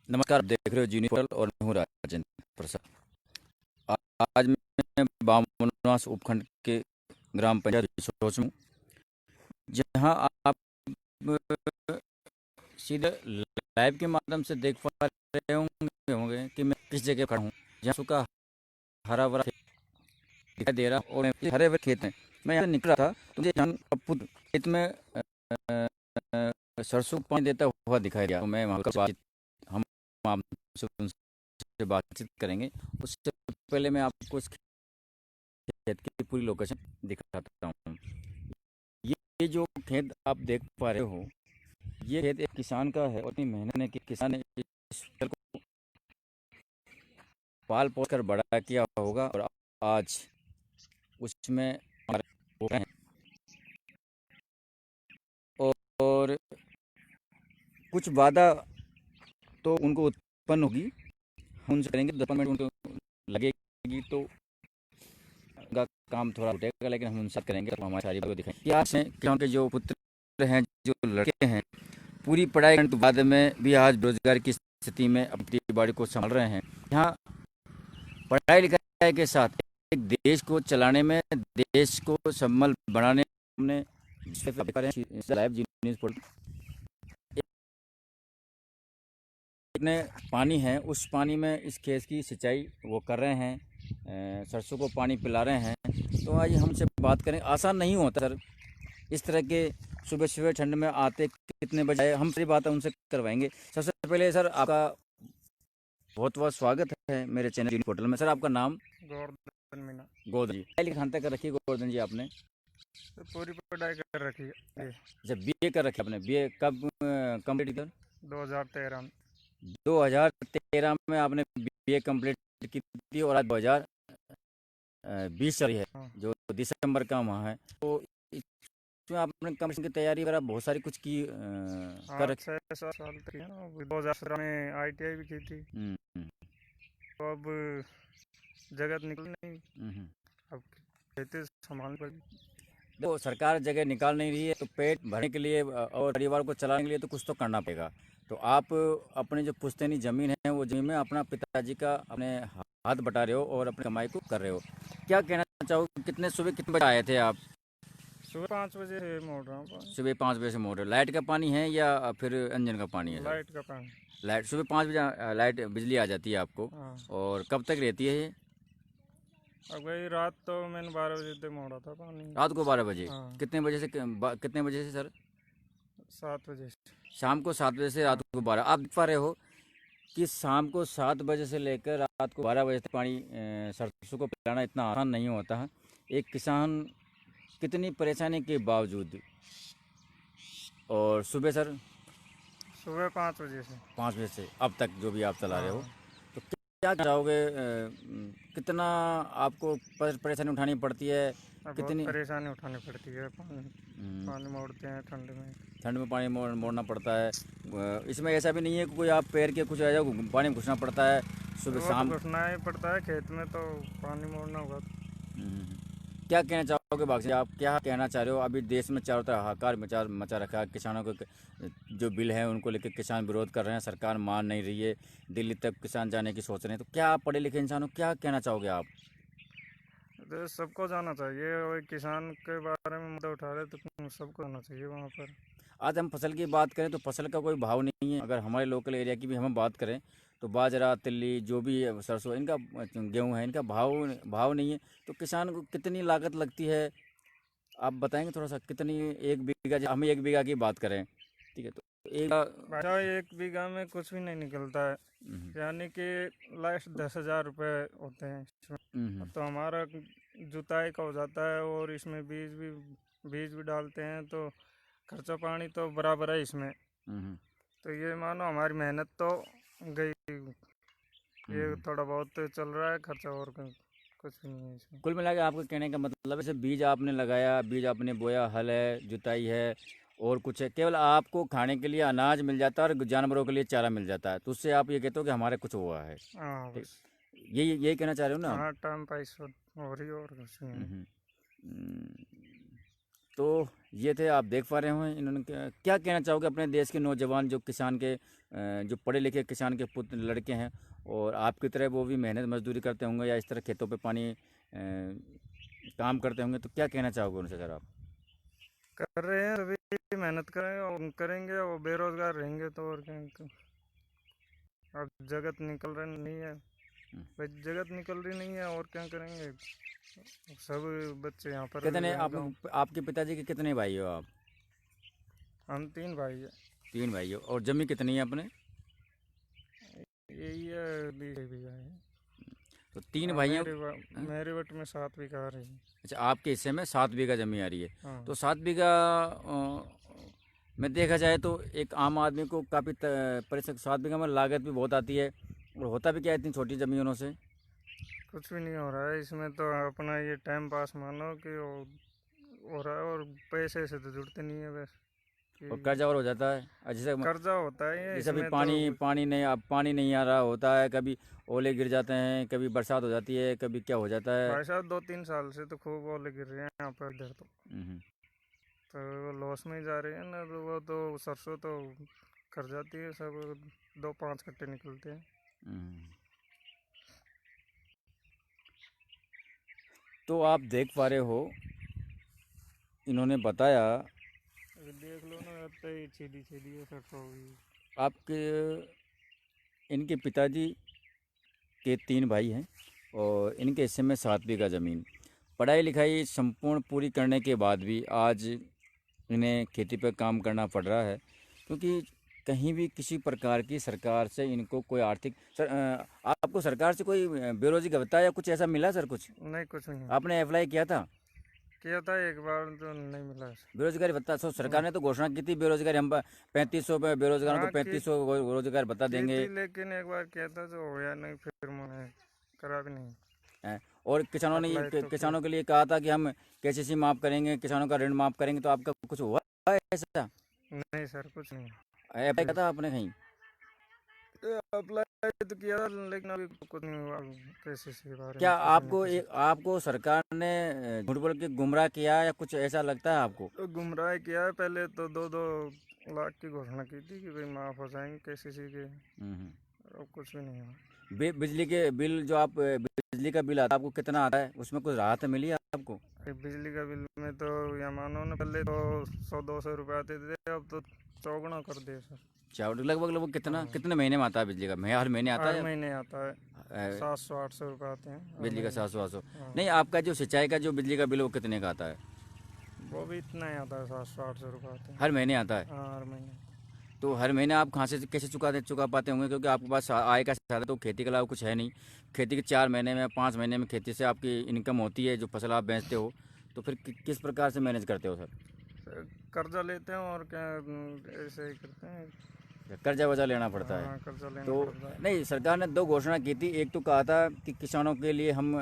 नमस्कार, आप देख रहे हो जी न्यूज़ पोर्टल और मैं हूँ राजेंद्र प्रसाद। आज मैं बामनवास उपखंड के ग्राम पंचायत रिसोर्स में हूँ, जहाँ आप सीधे लाइव के माध्यम से देख पा रहे होंगे कि मैं किस जगह खड़ा हूँ, जहाँ सूखा हरा भरा दिखाई दे रहा और हरे भरे खेत हैं। मैं यहाँ से निकल रहा था तो मुझे पुत्र खेत में सरसों को पानी देता हुआ दिखाई दिया। तो मैं वहाँ पर हम आपसे उनसे बातचीत करेंगे। उससे पहले मैं आपको इस खेत की पूरी लोकेशन दिखाता हूँ। ये जो खेत आप देख पा रहे हो, ये खेत एक किसान का है और इतनी मेहनत ने कि किसान ने इस फसल को पाल पोस कर बड़ा किया होगा और आज उसमें हो रहे हैं। और कुछ बाधा तो उनको उत्पन्न होगी, हम उनसे करेंगे 10 मिनट उनको लगेगी तो उनका काम थोड़ा रुकेगा, लेकिन हम उनसे करेंगे तो हमारी सारी बातें दिखाएंगे। क्या है किसान के जो पुत्र हैं, जो लड़के हैं, पूरी पढ़ाई करने के बाद में भी आज बेरोजगार की स्थिति में अपनी बाड़ी को संभाल रहे हैं। यहाँ पढ़ाई लिखाई के साथ एक देश को चलाने में, देश को सम्बल बनाने में लाइव जी न्यूज़ पोर्टल जितने पानी है उस पानी में इस खेत की सिंचाई वो कर रहे हैं, सरसों को पानी पिला रहे हैं। तो आज हमसे बात करें, आसान नहीं होता सर इस तरह के सुबह सुबह ठंड में आते कितने बजे आए, हम सारी बातें उनसे करवाएंगे। सबसे पहले सर आपका बहुत बहुत स्वागत है मेरे चैनल पोर्टल में। सर आपका नाम? गोवर्धन मीना। गोवर्धन जी। पढ़ाई लिखाई तक कर रखी है गोवर्धन जी आपने? तो पूरी पढ़ाई कर रखी है। जब बीए कर रखी आपने, बीए कब कंप्लीट कर? 2013 में। 2013 में आपने बीए कंप्लीट की थी और आज 2020 चल रही है, हाँ, जो दिसंबर का माह है। तो इसमें आपने कंपटीशन की तैयारी वगैरह बहुत सारी कुछ की कर हाँ, रखी? 6 7 साल तक है ना। 2017 में ITI भी की थी। हम्म, तो अब जगत निकल नहीं। हम्म। अब खेती संभालनी पड़ी। देखो, सरकार जगह निकाल नहीं रही है तो पेट भरने के लिए और परिवार को चलाने के लिए तो कुछ तो करना पड़ेगा। तो आप अपने जो पुश्तैनी ज़मीन है वो ज़मीन में अपना पिताजी का अपने हाथ बटा रहे हो और अपनी कमाई को कर रहे हो। क्या कहना चाहोगे, कितने सुबह कितने बजे आए थे आप? सुबह 5 बजे से मोड़ रहा हूँ पानी। सुबह 5 बजे से मोटर, लाइट का पानी है या फिर इंजन का पानी है सर? लाइट का पानी। लाइट सुबह 5 बजे लाइट बिजली आ जाती है आपको? हाँ। और कब तक रहती है ये? अब गई रात तो मैंने 12 बजे तक मोड़ा था पानी। रात को 12 बजे? हाँ, कितने बजे से कितने बजे से सर? 7 बजे से। शाम को 7 बजे से हाँ, रात को 12? आप देख पा रहे हो कि शाम को 7 बजे से लेकर रात को 12 बजे तक पानी सरसों को पिलाना इतना आसान नहीं होता है। एक किसान कितनी परेशानी के बावजूद, और सुबह सर सुबह 5 बजे से। 5 बजे से अब तक जो भी आप चला रहे हो, हाँ, तो क्या चाहोगे, कितना आपको परेशानी उठानी पड़ती है? अब बहुत कितनी परेशानी उठानी पड़ती है। पानी हम्म, पानी मोड़ते हैं ठंड में। ठंड में पानी मोड़ना पड़ता है। इसमें ऐसा भी नहीं है कि कोई आप पैर के कुछ आ जाओ, पानी में घुसना पड़ता है सुबह वो तो शाम। घुसना ही पड़ता है खेत में, तो पानी मोड़ना होगा। हम्म। क्या कहना चाहोगे बाग से, आप क्या कहना चाह रहे हो? अभी देश में चारों तरफ हाहाकार मचा मचा रखा है। किसानों को जो बिल है उनको लेकर किसान विरोध कर रहे हैं, सरकार मान नहीं रही है, दिल्ली तक किसान जाने की सोच रहे हैं। तो क्या आप पढ़े लिखे इंसान हो, क्या कहना चाहोगे आप? तो सबको जाना चाहिए, और किसान के बारे में मुद्दा उठा रहे तो सबको जाना चाहिए वहाँ पर। आज हम फसल की बात करें तो फसल का कोई भाव नहीं है। अगर हमारे लोकल एरिया की भी हम बात करें तो बाजरा, तिल्ली, जो भी है, सरसों, इनका गेहूँ है, इनका भाव भाव नहीं है। तो किसान को कितनी लागत लगती है आप बताएंगे थोड़ा सा? कितनी, 1 बीघा, हम 1 बीघा की बात करें, ठीक है, तो एक भाई 1 बीघा में कुछ भी नहीं निकलता है। हम्म, यानी कि लास्ट 10,000 रुपये होते हैं इसमें। हम्म, तो हमारा जुताई का हो जाता है, और इसमें बीज भी डालते हैं, तो खर्चा पानी तो बराबर है इसमें। हम्म, तो ये मानो हमारी मेहनत तो गई। ये हम्म। थोड़ा बहुत चल रहा है खर्चा, और कुछ भी नहीं है इसमें। कुल मिला के आपके कहने का मतलब है, जैसे बीज आपने लगाया, बीज आपने बोया, हल है, जुताई है और कुछ है, केवल आपको खाने के लिए अनाज मिल जाता है और जानवरों के लिए चारा मिल जाता है, तो उससे आप ये कहते हो कि हमारे कुछ हुआ है? हाँ, ठीक, बस। यही कहना चाह रहे हो ना आप? हाँ, टाइम पास हो रही, और कुछ नहीं है। हम्म, हम्म। तो ये थे, आप देख पा रहे हो इन्होंने क्या कहना चाहोगे अपने देश के नौजवान जो किसान के जो पढ़े लिखे किसान के पुत्र लड़के हैं, और आपकी तरह वो भी मेहनत मजदूरी करते होंगे या इस तरह खेतों पे पानी काम करते होंगे, तो क्या कहना चाहोगे उनसे सर आप? कर रहे हैं, सभी मेहनत करेंगे और करेंगे, और बेरोजगार रहेंगे तो और क्या। अब जगत निकल रही नहीं है, भाई जगत निकल रही नहीं है, और क्या करेंगे। सब बच्चे यहाँ पर कितने हैं आप गाँव। आपके पिताजी के कितने भाई हो आप? हम 3 भाई हैं। 3 भाई हो, और जमीन कितनी है अपने? यही है, 20 बीघा है। तो 3 हाँ, भाइयों। हाँ? मेरे वट में 7 बीघा आ रही है। अच्छा, आपके हिस्से में 7 बीघा जमीन आ रही है। हाँ। तो 7 बीघा में देखा जाए तो एक आम आदमी को काफ़ी परिश्रम, 7 बीघा में लागत भी बहुत आती है, और होता भी क्या है इतनी छोटी ज़मीनों से? कुछ भी नहीं हो रहा है इसमें तो, अपना ये टाइम पास मानो कि हो रहा है, और पैसे से तो जुड़ते नहीं है बस और कि कर्जा और हो जाता है। जैसे कर्जा होता है ये जैसे अभी इसमें पानी तो। पानी नहीं, अब पानी नहीं आ रहा होता है, कभी ओले गिर जाते हैं, कभी बरसात हो जाती है, कभी क्या हो जाता है। भाई साहब 2-3 साल से तो खूब ओले गिर रहे हैं यहाँ पर, इधर हम्म, तो वो लॉस में ही जा रहे हैं ना, तो वो तो सरसों तो कर जाती है सब, 2-5 कट्टे निकलते हैं। हम्म। तो आप देख पा रहे हो, इन्होंने बताया अभी देख लो ना, इतने ही सीधी सीधी है सरसों भी। आपके, इनके पिताजी के 3 भाई हैं, और इनके हिस्से में 7 बीघा ज़मीन। पढ़ाई लिखाई संपूर्ण पूरी करने के बाद भी आज इन्हें खेती पर काम करना पड़ रहा है, क्योंकि कहीं भी किसी प्रकार की सरकार से इनको कोई आर्थिक आपको सरकार से कोई बेरोजगार भत्ता या कुछ ऐसा मिला सर कुछ? नहीं, कुछ नहीं आपने अप्लाई किया था किया था एक बार, तो नहीं मिला ऐसा। बेरोजगारी भत्ता? सो सरकार हाँ। ने तो घोषणा की थी बेरोजगारी, हम 3500 पे बेरोजगारों को हाँ, 3500 रोजगार भत्ता की देंगे। थी, लेकिन एक बार किया था तो होया नहीं, फिर मैंने करा भी नहीं। हैं। और किसानों ने अप्लाई तो किया। किसानों के लिए कहा था कि हम केसीसी माफ़ करेंगे, किसानों का ऋण माफ़ करेंगे, तो आपका कुछ हुआ है ऐसा? नहीं सर, कुछ नहीं। अप्लाई किया था आपने कहीं? अप्लाई तो किया था, लेकिन अभी कुछ नहीं हुआ, केसीसी के बारे में क्या कुछ नहीं आपको किसी। आपको सरकार ने झूठ बोल के गुमराह किया, या कुछ ऐसा लगता है आपको? तो गुमराह किया है, पहले तो 2-2 लाख की घोषणा की थी कि भाई माफ़ हो जाएंगे केसीसी के। अब कुछ भी नहीं हुआ। बिजली के बिल जो आप बिजली का बिल आता है आपको कितना आता है, उसमें कुछ राहत मिली है आपको? ये बिजली का बिल में तो या मानो ना, पहले तो 100-200 रुपये आते थे, अब तो चौगुना कर दिए सर। चावल लगभग लगभग हाँ। कितने महीने में आता है बिजली का? हर महीने आता हर है? महीने आता है, अ, 700-800 रुपये आते हैं हर बिजली का महीने। 700-800? हाँ। नहीं, आपका जो सिंचाई का जो बिजली का बिल वो कितने का आता है? वो भी इतना ही आता है, 700-800 रुपये आते हैं। हर महीने आता है? हाँ, हर महीने। तो हर महीने आप कहाँ से कैसे चुका पाते होंगे, क्योंकि आपके पास आय का साधन तो खेती के अलावा कुछ है नहीं। खेती के 4 महीने में 5 महीने में खेती से आपकी इनकम होती है, जो फसल आप बेचते हो, तो फिर किस प्रकार से मैनेज करते हो सर? सर, कर्जा लेते हैं और क्या, ऐसे ही करते हैं। कर्जा वर्जा लेना पड़ता है? हाँ, कर्जा लेना तो पड़ता है। नहीं, सरकार ने 2 घोषणा की थी। एक तो कहा था कि किसानों के लिए हम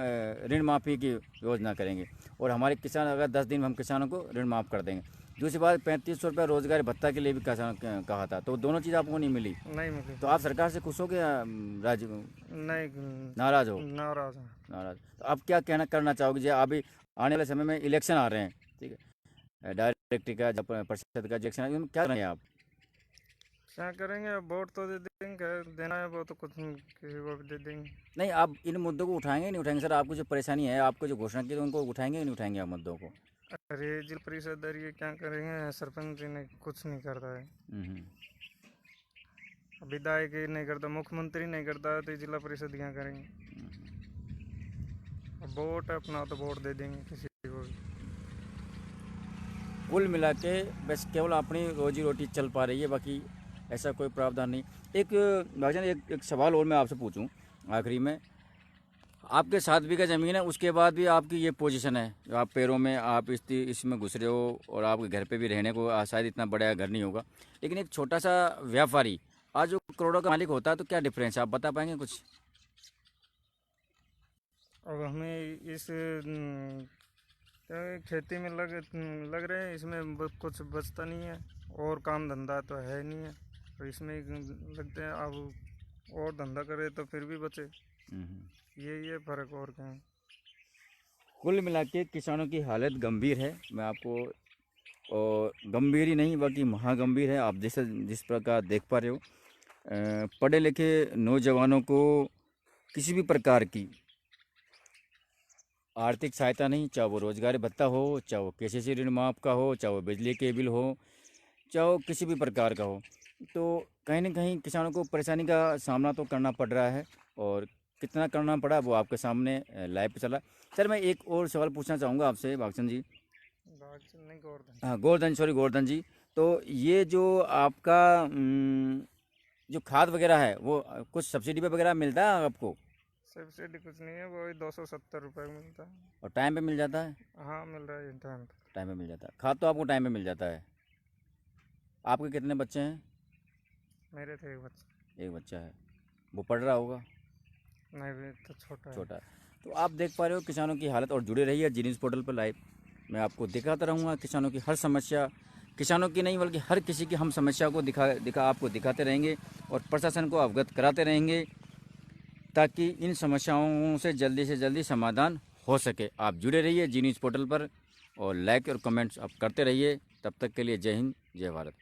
ऋण माफ़ी की योजना करेंगे, और हमारे किसान अगर 10 दिन में हम किसानों को ऋण माफ़ कर देंगे। दूसरी बात, 3500 रुपये रोजगार भत्ता के लिए भी किसान कहा था, तो दोनों चीज़ आपको नहीं मिली। नहीं मिली। तो आप सरकार से खुश हो गए या नहीं, नाराज़ हो? नाराज हैं। नाराज़। तो अब क्या कहना करना चाहोगे जो अभी आने वाले समय में इलेक्शन आ रहे हैं, ठीक है, डायरेक्ट का जब परिषद का इलेक्शन है, क्या करेंगे आप? क्या करेंगे, अब वोट तो दे देंगे, देना है वो तो कुछ नहीं, किसी को भी दे देंगे। नहीं, आप इन मुद्दों को उठाएंगे नहीं उठाएंगे सर? आपको जो परेशानी है, आपको जो घोषणा की, तो उनको उठाएंगे नहीं उठाएंगे आप मुद्दों को? अरे जिला परिषद ये क्या करेंगे, सरपंच जी ने कुछ नहीं करता है, हम्म। विधायक ही नहीं करता, मुख्यमंत्री नहीं करता, तो जिला परिषद क्या करेंगे। अब वोट है अपना, तो वोट दे देंगे किसी को भी। कुल मिला के बस केवल अपनी रोजी रोटी चल पा रही है, बाकी ऐसा कोई प्रावधान नहीं। एक भाईजान, एक सवाल और मैं आपसे पूछूं आखिरी में। आपके 7 बीघा ज़मीन है, उसके बाद भी आपकी ये पोजीशन है, जो आप पैरों में आप इसमें घुस रहे हो, और आपके घर पे भी रहने को शायद इतना बड़ा घर नहीं होगा, लेकिन एक छोटा सा व्यापारी आज जो करोड़ों का मालिक होता है, तो क्या डिफरेंस है, आप बता पाएंगे कुछ? अब हमें इस क्या खेती में लग रहे हैं, इसमें कुछ बचता नहीं है, और काम धंधा तो है नहीं है, तो इसमें ही लगते हैं। अब और धंधा करे तो फिर भी बचे, ये फ़र्क और क्या है। कुल मिला के किसानों की हालत गंभीर है। मैं आपको और गंभीर ही नहीं बल्कि महागंभीर है। आप जैसे जिस प्रकार देख पा रहे हो, पढ़े लिखे नौजवानों को किसी भी प्रकार की आर्थिक सहायता नहीं, चाहे वो रोजगार भत्ता हो, चाहे वो केसीसी ऋण माफ का हो, चाहे वो बिजली के बिल हो, चाहे वो किसी भी प्रकार का हो, तो कहीं ना कहीं किसानों को परेशानी का सामना तो करना पड़ रहा है। और कितना करना पड़ा वो आपके सामने लाइव पे चला। सर मैं एक और सवाल पूछना चाहूँगा आपसे भागचंद जी। नहीं, गोवर्धन। हाँ गोवर्धन जी। तो ये जो आपका जो खाद वगैरह है वो कुछ सब्सिडी पे वगैरह मिलता है आपको? सब्सिडी कुछ नहीं है, वही 270 रुपये मिलता है। और टाइम पे मिल जाता है? हाँ, मिल रहा है टाइम पे। टाइम पे मिल जाता है, खाद तो आपको टाइम पे मिल जाता है। आपके कितने बच्चे हैं? मेरे थे एक बच्चा। एक बच्चा है, वो पढ़ रहा होगा? नहीं, भी तो छोटा है। छोटा है। तो आप देख पा रहे हो किसानों की हालत। और जुड़े रहिए जी न्यूज़ पोर्टल पर लाइव। मैं आपको दिखाता रहूँगा किसानों की हर समस्या, किसानों की नहीं बल्कि हर किसी की हम समस्या को आपको दिखाते रहेंगे और प्रशासन को अवगत कराते रहेंगे ताकि इन समस्याओं से जल्दी समाधान हो सके। आप जुड़े रहिए जी न्यूज़ पोर्टल पर और लाइक और कमेंट्स आप करते रहिए। तब तक के लिए जय हिंद, जय भारत।